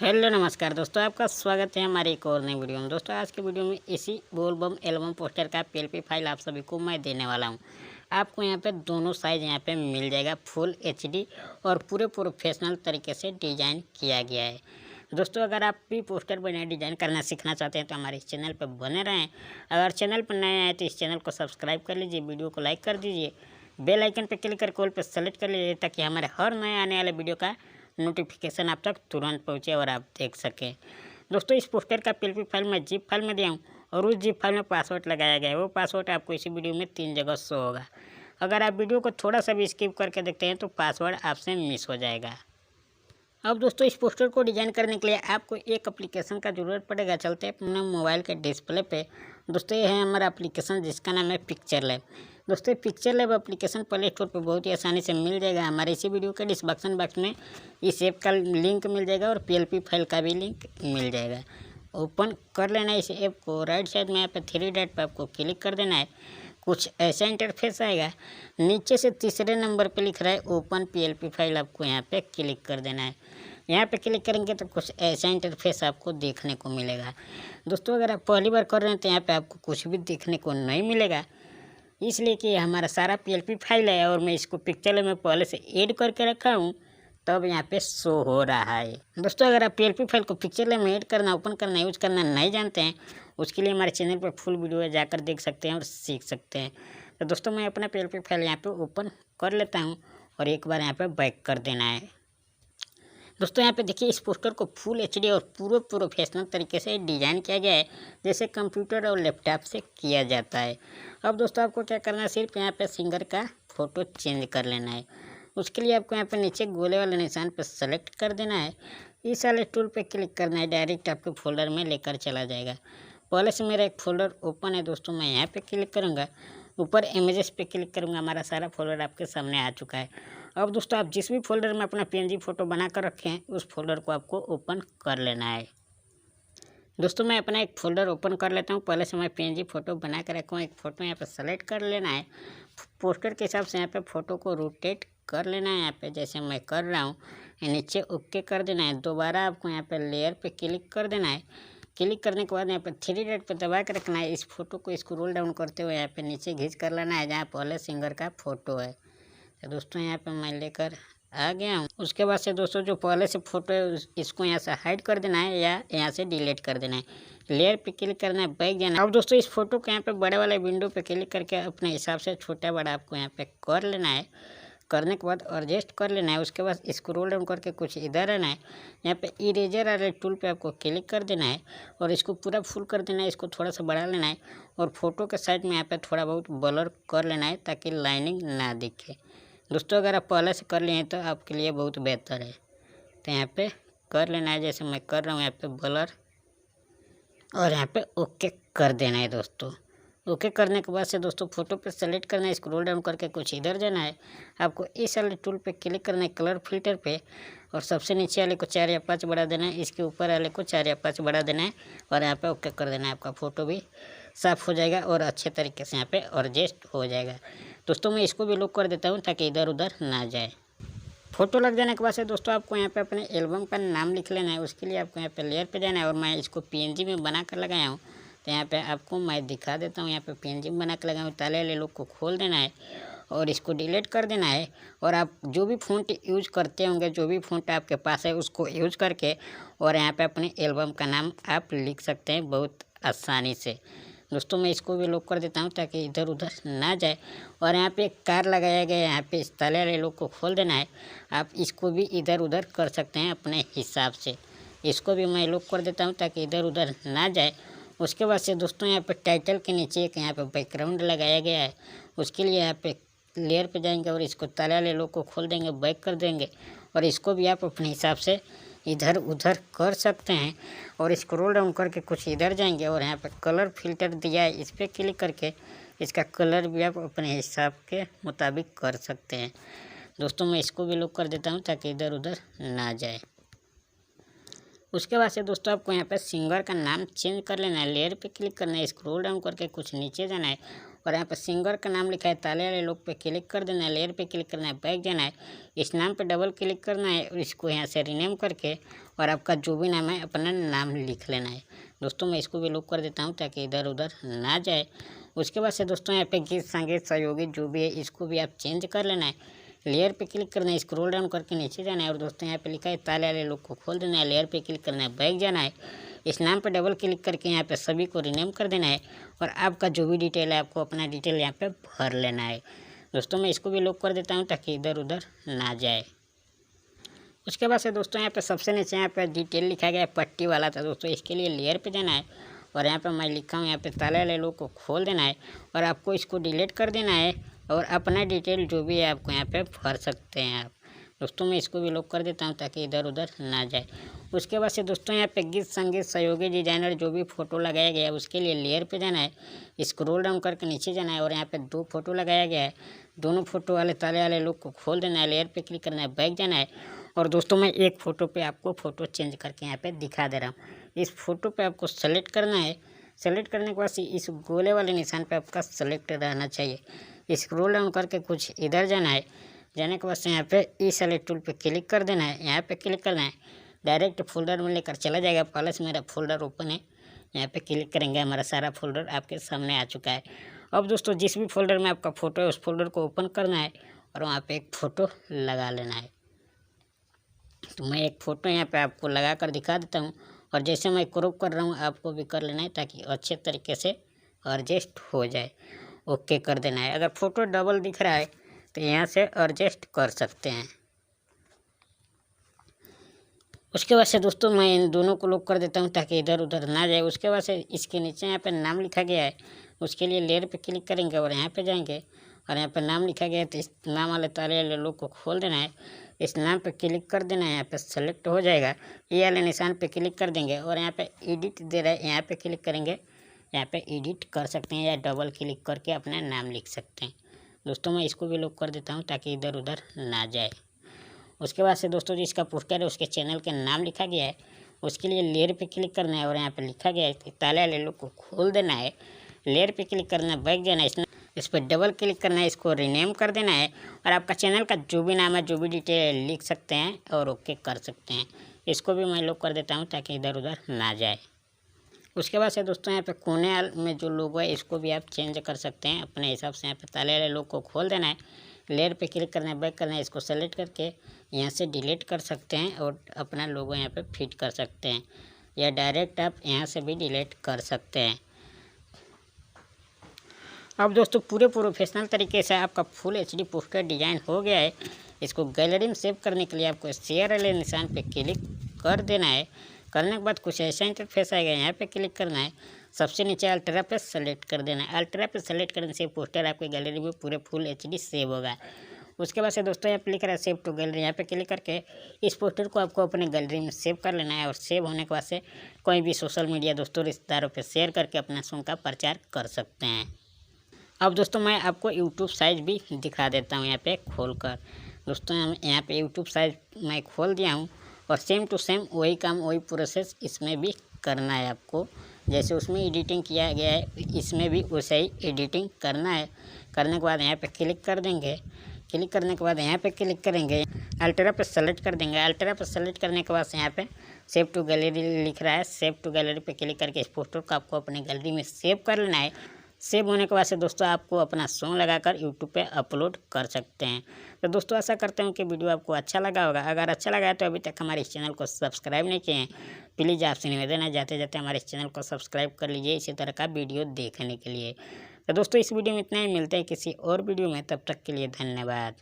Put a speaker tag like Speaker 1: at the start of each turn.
Speaker 1: Hello नमस्कार दोस्तों, आपका स्वागत है हमारे एक और नई वीडियो में। दोस्तों आज के वीडियो में इसी बोलबम एल्बम पोस्टर का पीएलपी फाइल आप सभी को मैं देने वाला हूं। आपको यहां पे दोनों साइज यहां पे मिल जाएगा, फुल एचडी और पूरे प्रोफेशनल तरीके से डिज़ाइन किया गया है। दोस्तों अगर आप भी पोस्टर बनाए डिज़ाइन करना सीखना चाहते हैं तो हमारे इस चैनल पर बने रहें। अगर चैनल पर नए आए तो इस चैनल को सब्सक्राइब कर लीजिए, वीडियो को लाइक कर दीजिए, बेल आइकन पर क्लिक कर ऑल पर सेलेक्ट कर लीजिए ताकि हमारे हर नए आने वाले वीडियो का नोटिफिकेशन आप तक तुरंत पहुंचे और आप देख सकें। दोस्तों इस पोस्टर का पीएलपी फाइल मैं जिप फाइल में दिया हूँ और उस जिप फाइल में पासवर्ड लगाया गया है। वो पासवर्ड आपको इसी वीडियो में 3 जगह शो होगा। अगर आप वीडियो को थोड़ा सा भी स्किप करके देखते हैं तो पासवर्ड आपसे मिस हो जाएगा। अब दोस्तों इस पोस्टर को डिज़ाइन करने के लिए आपको एक एप्लीकेशन का ज़रूरत पड़ेगा। चलते हैं अपने मोबाइल के डिस्प्ले पे। दोस्तों ये है हमारा एप्लीकेशन जिसका नाम है पिक्चर लैब। दोस्तों picture lab application play store पर बहुत ही आसानी से मिल जाएगा। हमारे इसी वीडियो के डिस्क्रिप्शन बॉक्स में इस ऐप का लिंक मिल जाएगा और पीएलपी फाइल का भी लिंक मिल जाएगा। ओपन कर लेना है इस ऐप को। राइट साइड में यहाँ पे 3 डॉट पर आपको क्लिक कर देना है। कुछ ऐसा इंटरफेस आएगा। नीचे से तीसरे नंबर पे लिख रहा है ओपन पीएलपी फाइल, आपको यहाँ पे क्लिक कर देना है। यहाँ पे क्लिक करेंगे तो कुछ ऐसा इंटरफेस आपको देखने को मिलेगा। दोस्तों अगर आप पहली बार कर रहे हैं तो यहाँ पे आपको कुछ भी देखने को नहीं मिलेगा, इसलिए कि हमारा सारा पीएलपी फाइल है और मैं इसको पिक्चर में पहले से ऐड करके रखा हूँ, तब यहाँ पे शो हो रहा है। दोस्तों अगर आप पीएलपी फाइल को पिक्चर में ऐड करना, ओपन करना, यूज करना नहीं जानते हैं, उसके लिए हमारे चैनल पर फुल वीडियो जाकर देख सकते हैं और सीख सकते हैं। तो दोस्तों मैं अपना पीएलपी फाइल यहाँ पे ओपन कर लेता हूँ और एक बार यहाँ पे बैक कर देना है। दोस्तों यहाँ पे देखिए इस पोस्टर को फुल एचडी और पूरे प्रोफेशनल तरीके से डिज़ाइन किया गया है, जैसे कंप्यूटर और लैपटॉप से किया जाता है। अब दोस्तों आपको क्या करना है, सिर्फ यहाँ पे सिंगर का फ़ोटो चेंज कर लेना है। उसके लिए आपको यहाँ पे नीचे गोले वाले निशान पर सेलेक्ट कर देना है। इस वाले टूल पे क्लिक करना है, डायरेक्ट आपके फोल्डर में लेकर चला जाएगा। पहले से मेरा एक फ़ोल्डर ओपन है दोस्तों, मैं यहाँ पर क्लिक करूँगा, ऊपर इमेजेस पे क्लिक करूँगा, हमारा सारा फोल्डर आपके सामने आ चुका है। अब दोस्तों आप जिस भी फोल्डर में अपना पीएनजी फ़ोटो बना कर रखे हैं उस फोल्डर को आपको ओपन कर लेना है। दोस्तों मैं अपना एक फ़ोल्डर ओपन कर लेता हूँ। पहले से मैं पीएनजी फ़ोटो बना कर रखा हूँ। एक फ़ोटो यहाँ पर सेलेक्ट कर लेना है। पोस्टर के हिसाब से यहाँ पे फ़ोटो को रोटेट कर लेना है। यहाँ पे जैसे मैं कर रहा हूँ नीचे ओके कर देना है। दोबारा आपको यहाँ पे लेयर पे क्लिक कर देना है। क्लिक करने के बाद यहाँ पे 3 डॉट पर दबा के रखना है। इस फोटो को स्क्रॉल डाउन करते हुए यहाँ पे नीचे खींच कर लाना है जहाँ पहले सिंगर का फ़ोटो है। तो दोस्तों यहाँ पे मैं लेकर आ गया हूँ। उसके बाद से दोस्तों जो पहले से फ़ोटो है इसको यहाँ से हाइड कर देना है या यहाँ से डिलीट कर देना है। लेयर पे क्लिक करना है, बैक जाना है। अब दोस्तों इस फोटो को यहाँ पे बड़े वाले विंडो पे क्लिक करके अपने हिसाब से छोटा बड़ा आपको यहाँ पे कर लेना है। करने के बाद एडजस्ट कर लेना है। उसके बाद स्क्रॉल डाउन करके कुछ इधर रहना है। यहाँ पे इरेजर वाले टूल पे आपको क्लिक कर देना है और इसको पूरा फुल कर देना है। इसको थोड़ा सा बढ़ा लेना है और फोटो के साइड में यहाँ पे थोड़ा बहुत ब्लर कर लेना है ताकि लाइनिंग ना दिखे। दोस्तों अगर आप पहले से कर लिए हैं तो आपके लिए बहुत बेहतर है। तो यहाँ पे कर लेना है जैसे मैं कर रहा हूँ, यहाँ पे ब्लर और यहाँ पे ओके कर देना है। दोस्तों ओके करने के बाद से दोस्तों फोटो पे सेलेक्ट करना है, स्क्रॉल डाउन करके कुछ इधर जाना है। आपको इस वाले टूल पे क्लिक करना है, कलर फिल्टर पे, और सबसे नीचे वाले को 4 या 5 बढ़ा देना है। इसके ऊपर वाले को 4 या 5 बढ़ा देना है और यहाँ पे ओके कर देना है। आपका फ़ोटो भी साफ़ हो जाएगा और अच्छे तरीके से यहाँ पे एडजस्ट हो जाएगा। दोस्तों मैं इसको भी लॉक कर देता हूँ ताकि इधर उधर ना जाए। फ़ोटो लग जाने के बाद से दोस्तों आपको यहाँ पे अपने एल्बम का नाम लिख लेना है। उसके लिए आपको यहाँ पे लेयर पे जाना है और मैं इसको पीएनजी में बना कर लगाया हूँ। तो यहाँ पे आपको मैं दिखा देता हूँ। यहाँ पे पीएनजी में बना कर लगाया हूँ। ताले वाले लोग को खोल देना है और इसको डिलीट कर देना है। और आप जो भी फ़ॉन्ट यूज करते होंगे, जो भी फ़ॉन्ट आपके पास है उसको यूज करके और यहाँ पे अपने एल्बम का नाम आप लिख सकते हैं बहुत आसानी से। दोस्तों मैं इसको भी लॉक कर देता हूँ ताकि इधर उधर ना जाए। और यहाँ पे एक कार लगाया गया है, यहाँ पे इस ताले वाले लोग को खोल देना है। आप इसको भी इधर उधर कर सकते हैं अपने हिसाब से। इसको भी मैं लॉक कर देता हूँ ताकि इधर उधर ना जाए। उसके बाद से दोस्तों यहाँ पे टाइटल के नीचे एक यहाँ पे बैकग्राउंड लगाया गया है। उसके लिए यहाँ पे लेयर पे जाएंगे और इसको ताले वाले लोग को खोल देंगे, बैक कर देंगे और इसको भी आप अपने हिसाब से इधर उधर कर सकते हैं। और स्क्रॉल डाउन करके कुछ इधर जाएंगे और यहाँ पे कलर फिल्टर दिया है, इस पर क्लिक करके इसका कलर भी आप अपने हिसाब के मुताबिक कर सकते हैं। दोस्तों मैं इसको भी लॉक कर देता हूँ ताकि इधर उधर ना जाए। उसके बाद से दोस्तों आपको यहाँ पे सिंगर का नाम चेंज कर लेना है। लेयर पे क्लिक करना है, स्क्रॉल डाउन करके कुछ नीचे जाना है और यहाँ पर सिंगर का नाम लिखा है, ताले वाले लोग पे क्लिक कर देना है, लेयर पे क्लिक करना है, बैक जाना है, इस नाम पे डबल क्लिक करना है और इसको यहाँ से रीनेम करके और आपका जो भी नाम है अपना नाम लिख लेना है। दोस्तों मैं इसको भी लॉक कर देता हूँ ताकि इधर उधर ना जाए। उसके बाद से दोस्तों यहाँ पे गीत संगीत सहयोगी जो भी है इसको भी आप चेंज कर लेना है। लेयर पे क्लिक करना है, स्क्रॉल डाउन करके नीचे जाना है और दोस्तों यहाँ पे लिखा है ताले वाले लोग को खोल देना है, लेयर पे क्लिक करना है, बैक जाना है, इस नाम पे डबल क्लिक करके यहाँ पे सभी को रीनेम कर देना है और आपका जो भी डिटेल है आपको अपना डिटेल यहाँ पे भर लेना है। दोस्तों मैं इसको भी लॉक कर देता हूँ ताकि इधर उधर ना जाए। उसके बाद से दोस्तों यहाँ पे सबसे नीचे यहाँ पे डिटेल लिखा गया है पट्टी वाला था दोस्तों, इसके लिए लेयर पे जाना है और यहाँ पे मैं लिखा हूँ यहाँ पे ताले वाले लोग को खोल देना है और आपको इसको डिलीट कर देना है और अपना डिटेल जो भी है आपको यहाँ पे भर सकते हैं आप। दोस्तों मैं इसको भी लॉक कर देता हूँ ताकि इधर उधर ना जाए। उसके बाद से दोस्तों यहाँ पे गीत संगीत सहयोगी डिजाइनर जो भी फ़ोटो लगाया गया है उसके लिए लेयर पे जाना है, स्क्रॉल डाउन करके नीचे जाना है और यहाँ पे 2 फोटो लगाया गया है, दोनों फोटो वाले ताले वाले लोग को खोल देना है, लेयर पे क्लिक करना है, बैक जाना है और दोस्तों मैं एक फ़ोटो पे आपको फ़ोटो चेंज करके यहाँ पे दिखा दे रहा हूँ। इस फोटो पे आपको सेलेक्ट करना है, सेलेक्ट करने के बाद इस गोले वाले निशान पे आपका सेलेक्ट रहना चाहिए। स्क्रॉल डाउन करके कुछ इधर जाना है, जाने के बाद से यहाँ पे ई सेलेक्ट टूल पे क्लिक कर देना है, यहाँ पे क्लिक करना है, डायरेक्ट फोल्डर में लेकर चला जाएगा। पहले से मेरा फोल्डर ओपन है, यहाँ पे क्लिक करेंगे हमारा सारा फोल्डर आपके सामने आ चुका है। अब दोस्तों जिस भी फोल्डर में आपका फ़ोटो है उस फोल्डर को ओपन करना है और वहाँ पे एक फ़ोटो लगा लेना है। तो मैं एक फ़ोटो यहाँ पे आपको लगा कर दिखा देता हूँ और जैसे मैं क्रॉप कर रहा हूँ आपको भी कर लेना है ताकि अच्छे तरीके से एडजस्ट हो जाए। ओके कर देना है। अगर फ़ोटो डबल दिख रहा है तो यहाँ से एडजस्ट कर सकते हैं। उसके बाद से दोस्तों मैं इन दोनों को लॉक कर देता हूँ ताकि इधर उधर ना जाए। उसके बाद से इसके नीचे यहाँ पे नाम लिखा गया है, उसके लिए लेयर पे क्लिक करेंगे और यहाँ पे जाएंगे और यहाँ पे नाम लिखा गया है तो इस नाम वाले ताले वाले लोग को खोल देना है, इस नाम पे क्लिक कर देना है, यहाँ पे सेलेक्ट हो जाएगा, ये वाले निशान पे क्लिक कर देंगे और यहाँ पे एडिट दे रहा है, यहाँ पे क्लिक करेंगे, यहाँ पे एडिट कर सकते हैं या डबल क्लिक करके अपना नाम लिख सकते हैं। दोस्तों मैं इसको भी लॉक कर देता हूँ ताकि इधर उधर ना जाए। उसके बाद से दोस्तों जिसका पोस्टर है उसके चैनल के नाम लिखा गया है, उसके लिए लेयर पे क्लिक करना है और यहाँ पे लिखा गया है ताले वाले लोग को खोल देना है, लेयर पे क्लिक करना है, बैक जाना है, इस पर डबल क्लिक करना है, इसको रीनेम कर देना है और आपका चैनल का जो भी नाम है जो भी डिटेल लिख सकते हैं और ओके कर सकते हैं। इसको भी मैं लॉक कर देता हूँ ताकि इधर उधर ना जाए। उसके बाद से दोस्तों यहाँ पे कोने में जो लोगो है इसको भी आप चेंज कर सकते हैं अपने हिसाब से। यहाँ पे ताले वाले लोग को खोल देना है, लेयर पे क्लिक करना है, बैक करना है, इसको सेलेक्ट करके यहाँ से डिलीट कर सकते हैं और अपना लोगो यहाँ पे फिट कर सकते हैं या डायरेक्ट आप यहाँ से भी डिलीट कर सकते हैं। अब दोस्तों पूरे प्रोफेशनल तरीके से आपका फुल एचडी पोस्टर डिज़ाइन हो गया है। इसको गैलरी में सेव करने के लिए आपको शेयर वाले निशान पे क्लिक कर देना है। करने के बाद कुछ ऐसा इंटरफेस आएगा, यहाँ पे क्लिक करना है, सबसे नीचे अल्ट्रा पे सेलेक्ट कर देना है। अल्ट्रा पे सेलेक्ट करने से पोस्टर आपकी गैलरी में पूरे फुल एचडी सेव होगा। उसके बाद से दोस्तों यहाँ पे लिख रहा है सेव टू गैलरी, यहाँ पे क्लिक करके इस पोस्टर को आपको अपने गैलरी में सेव कर लेना है और सेव होने के बाद से कोई भी सोशल मीडिया दोस्तों रिश्तेदारों पे शेयर करके अपना सॉन्ग का प्रचार कर सकते हैं। अब दोस्तों मैं आपको यूट्यूब साइज भी दिखा देता हूँ यहाँ पे खोल कर। दोस्तों यहाँ पे यूट्यूब साइज मैं खोल दिया हूँ और सेम टू सेम वही काम वही प्रोसेस इसमें भी करना है आपको। जैसे उसमें एडिटिंग किया गया है इसमें भी वैसे ही एडिटिंग करना है। करने के बाद यहाँ पे क्लिक कर देंगे, क्लिक करने के बाद यहाँ पे क्लिक करेंगे, अल्ट्रा पे सेलेक्ट कर देंगे। अल्ट्रा पे सेलेक्ट करने के बाद यहाँ पे सेव टू गैलरी लिख रहा है, सेव टू गैलरी पे क्लिक करके इस पोस्टर को आपको अपने गैलरी में सेव कर लेना है। सेव होने के बाद से दोस्तों आपको अपना सॉन्ग लगाकर यूट्यूब पे अपलोड कर सकते हैं। तो दोस्तों आशा करते हैं कि वीडियो आपको अच्छा लगा होगा। अगर अच्छा लगा है तो अभी तक हमारे इस चैनल को सब्सक्राइब नहीं किए हैं, प्लीज़ आपसे निवेदन है जाते जाते हमारे इस चैनल को सब्सक्राइब कर लीजिए इसी तरह का वीडियो देखने के लिए। तो दोस्तों इस वीडियो में इतना ही, मिलते हैं किसी और वीडियो में, तब तक के लिए धन्यवाद।